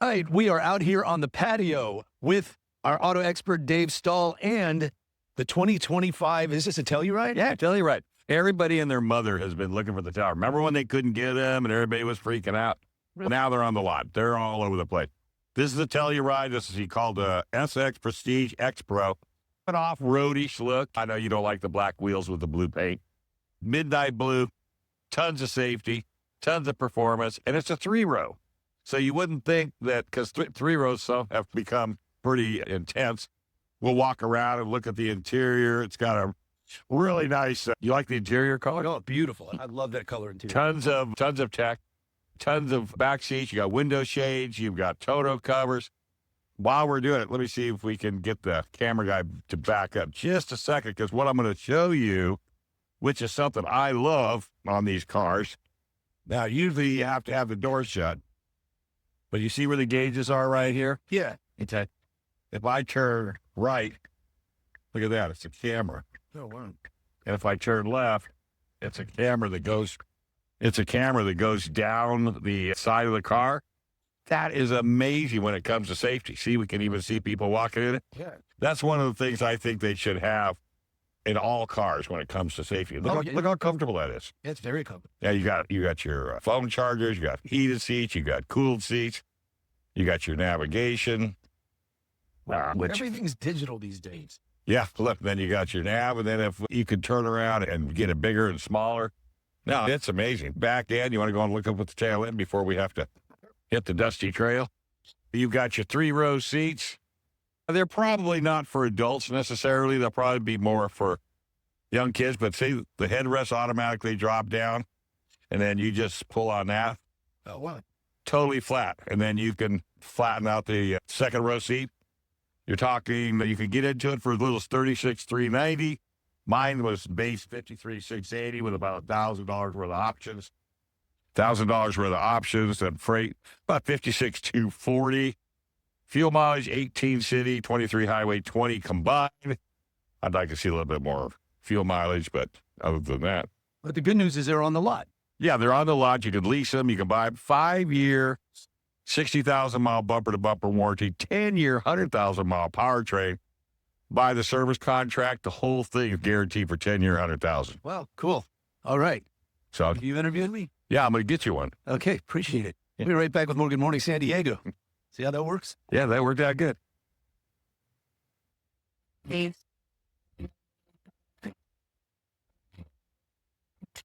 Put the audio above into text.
All right, we are out here on the patio with our auto expert, Dave Stahl, and the 2025, is this a Telluride? Yeah, Telluride. Everybody and their mother has been looking for the tower. Remember when they couldn't get them and everybody was freaking out? Well, now they're on the lot. They're all over the place. This is a Telluride. This is he called the SX Prestige X Pro. An off-roadish look. I know you don't like the black wheels with the blue paint. Midnight blue, tons of safety, tons of performance, and it's a three-row. So you wouldn't think that, because three rows have become pretty intense. We'll walk around and look at the interior. It's got a really nice, you like the interior color? Oh, beautiful. I love that color interior. Tons of tech, tons of back seats. You got window shades. You've got Toto covers. While we're doing it, let me see if we can get the camera guy to back up just a second, because what I'm going to show you, which is something I love on these cars. Now, usually you have to have the door shut, but you see where the gauges are right here? Yeah. Okay. If I turn right, look at that. It's a camera. Oh, wow. And if I turn left, it's a camera that goes down the side of the car. That is amazing when it comes to safety. See, we can even see people walking in it. Yeah. That's one of the things I think they should have in all cars when it comes to safety. Look how comfortable that is. It's very comfortable. Yeah, you got your phone chargers, you got heated seats, you got cooled seats, you got your navigation. Everything's digital these days. Yeah, look, then you got your nav, and then if you could turn around and get it bigger and smaller. No, it's amazing. Back end, you want to go and look up at the tail end before we have to hit the dusty trail. You've got your three-row seats. They're probably not for adults necessarily. They'll probably be more for young kids, but see, the headrests automatically drop down, and then you just pull on that. Oh, wow. Totally flat, and then you can flatten out the second row seat. You're talking, you could get into it for as little as $36,390. Mine was base $53,680 with about $1,000 worth of options. $1,000 worth of options and freight, about $56,240. Fuel mileage, 18 city, 23 highway, 20 combined. I'd like to see a little bit more fuel mileage, but other than that. But the good news is they're on the lot. Yeah, they're on the lot. You can lease them. You can buy 5-year, 60,000-mile bumper-to-bumper warranty, 10-year, 100,000-mile powertrain. Buy the service contract. The whole thing is guaranteed for 10-year, 100,000. Well, cool. All right. So You interviewed me? yeah, I'm going to get you one. Okay, appreciate it. We'll be right back with more Good Morning San Diego. See how that works? Yeah, that worked out good. Dave.